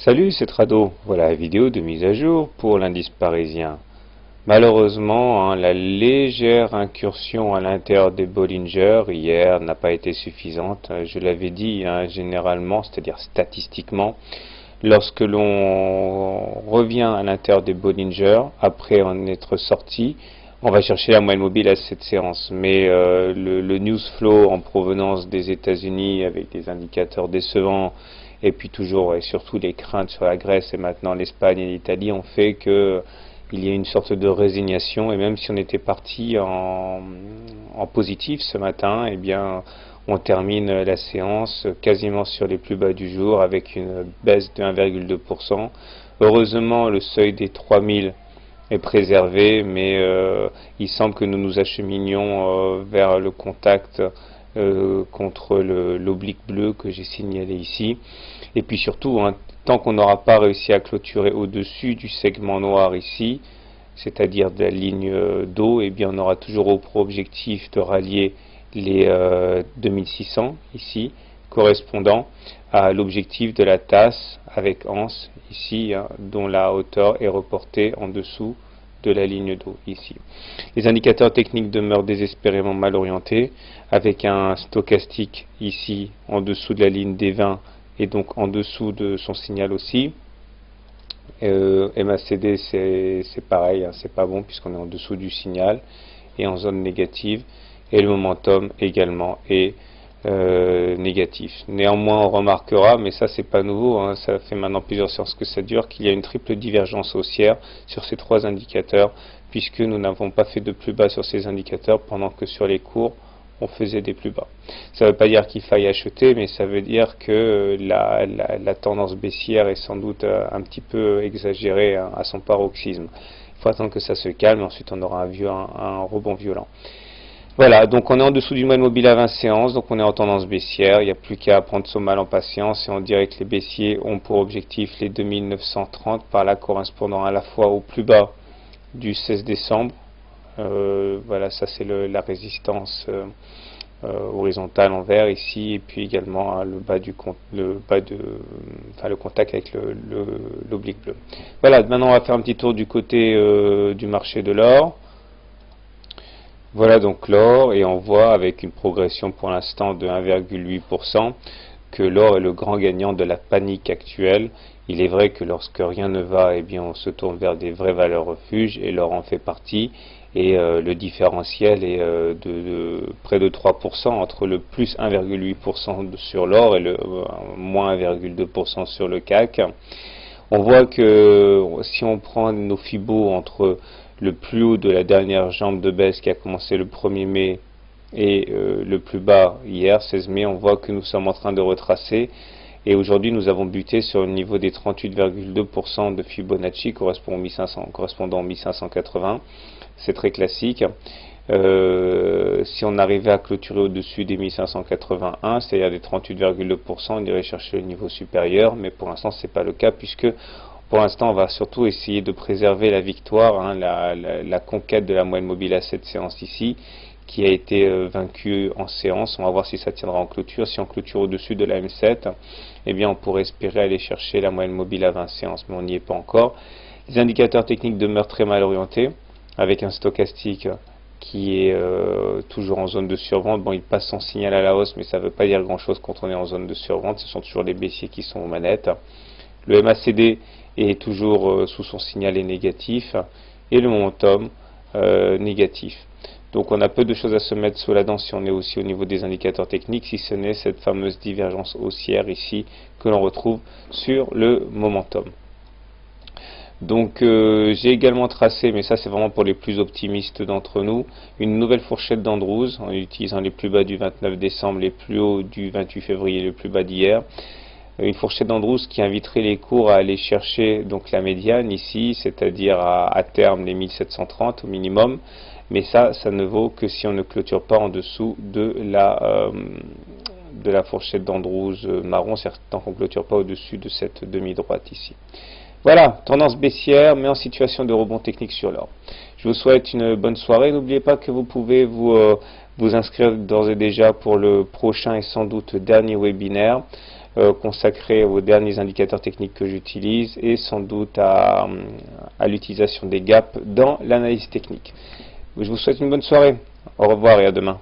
Salut, c'est Trado. Voilà la vidéo de mise à jour pour l'indice parisien. Malheureusement, la légère incursion à l'intérieur des Bollinger hier n'a pas été suffisante. Je l'avais dit, généralement, c'est-à-dire statistiquement, lorsque l'on revient à l'intérieur des Bollinger, après en être sorti, on va chercher la moyenne mobile à cette séance. Mais le news flow en provenance des États-Unis avec des indicateurs décevants, et puis toujours et surtout les craintes sur la Grèce et maintenant l'Espagne et l'Italie ont fait que il y a une sorte de résignation, et même si on était parti en positif ce matin, eh bien on termine la séance quasiment sur les plus bas du jour avec une baisse de 1,2%. Heureusement, le seuil des 3000 est préservé, mais il semble que nous nous acheminions vers le contact contre l'oblique bleu que j'ai signalé ici. Et puis surtout, tant qu'on n'aura pas réussi à clôturer au-dessus du segment noir ici, c'est-à-dire de la ligne d'eau, eh bien on aura toujours pour objectif de rallier les 2600 ici, correspondant à l'objectif de la tasse avec anse ici, dont la hauteur est reportée en dessous de la ligne d'eau ici. Les indicateurs techniques demeurent désespérément mal orientés, avec un stochastique ici en dessous de la ligne des 20 et donc en dessous de son signal aussi. MACD c'est pareil, c'est pas bon puisqu'on est en dessous du signal et en zone négative, et le momentum également est négatif. Néanmoins, on remarquera, mais ça c'est pas nouveau, ça fait maintenant plusieurs séances que ça dure, qu'il y a une triple divergence haussière sur ces trois indicateurs, puisque nous n'avons pas fait de plus bas sur ces indicateurs pendant que sur les cours on faisait des plus bas. Ça ne veut pas dire qu'il faille acheter, mais ça veut dire que la tendance baissière est sans doute un petit peu exagérée à son paroxysme. Il faut attendre que ça se calme, ensuite on aura un rebond violent. Voilà, donc on est en dessous du moyenne mobile à 20 séances, donc on est en tendance baissière, il n'y a plus qu'à prendre son mal en patience, et on dirait que les baissiers ont pour objectif les 2930, par là correspondant à la fois au plus bas du 16 décembre, voilà, ça c'est la résistance horizontale en vert ici, et puis également le contact avec l'oblique bleu. Voilà, maintenant on va faire un petit tour du côté du marché de l'or. Voilà donc l'or, et on voit avec une progression pour l'instant de 1,8% que l'or est le grand gagnant de la panique actuelle. Il est vrai que lorsque rien ne va, eh bien on se tourne vers des vraies valeurs refuges, et l'or en fait partie, et le différentiel est de près de 3% entre le plus 1,8% sur l'or et le moins 1,2% sur le CAC. On voit que si on prend nos Fibos entre le plus haut de la dernière jambe de baisse qui a commencé le 1er mai et le plus bas hier, 16 mai, on voit que nous sommes en train de retracer, et aujourd'hui nous avons buté sur le niveau des 38,2% de Fibonacci correspondant aux 1580. C'est très classique. Si on arrivait à clôturer au-dessus des 1581, c'est-à-dire des 38,2%, on irait chercher le niveau supérieur, mais pour l'instant c'est pas le cas, puisque pour l'instant on va surtout essayer de préserver la victoire, la conquête de la moyenne mobile à cette séance ici, qui a été vaincue en séance. On va voir si ça tiendra en clôture. Si on clôture au-dessus de la M7, eh bien on pourrait espérer aller chercher la moyenne mobile à 20 séances, mais on n'y est pas encore. Les indicateurs techniques demeurent très mal orientés, avec un stochastique qui est toujours en zone de survente. Bon, il passe son signal à la hausse, mais ça ne veut pas dire grand-chose quand on est en zone de survente. Ce sont toujours les baissiers qui sont aux manettes. Le MACD est toujours sous son signal négatif, et le momentum négatif. Donc on a peu de choses à se mettre sous la dent si on est aussi au niveau des indicateurs techniques, si ce n'est cette fameuse divergence haussière ici que l'on retrouve sur le momentum. Donc j'ai également tracé, mais ça c'est vraiment pour les plus optimistes d'entre nous, une nouvelle fourchette d'Andrews en utilisant les plus bas du 29 décembre, les plus hauts du 28 février et les plus bas d'hier. Une fourchette d'Andrews qui inviterait les cours à aller chercher donc la médiane ici, c'est-à-dire à terme les 1730 au minimum, mais ça ne vaut que si on ne clôture pas en dessous de la fourchette d'Andrews marron, tant qu'on ne clôture pas au-dessus de cette demi-droite ici. Voilà, tendance baissière, mais en situation de rebond technique sur l'or. Je vous souhaite une bonne soirée. N'oubliez pas que vous pouvez vous inscrire d'ores et déjà pour le prochain et sans doute dernier webinaire. consacré aux derniers indicateurs techniques que j'utilise et sans doute à l'utilisation des gaps dans l'analyse technique. Je vous souhaite une bonne soirée. Au revoir et à demain.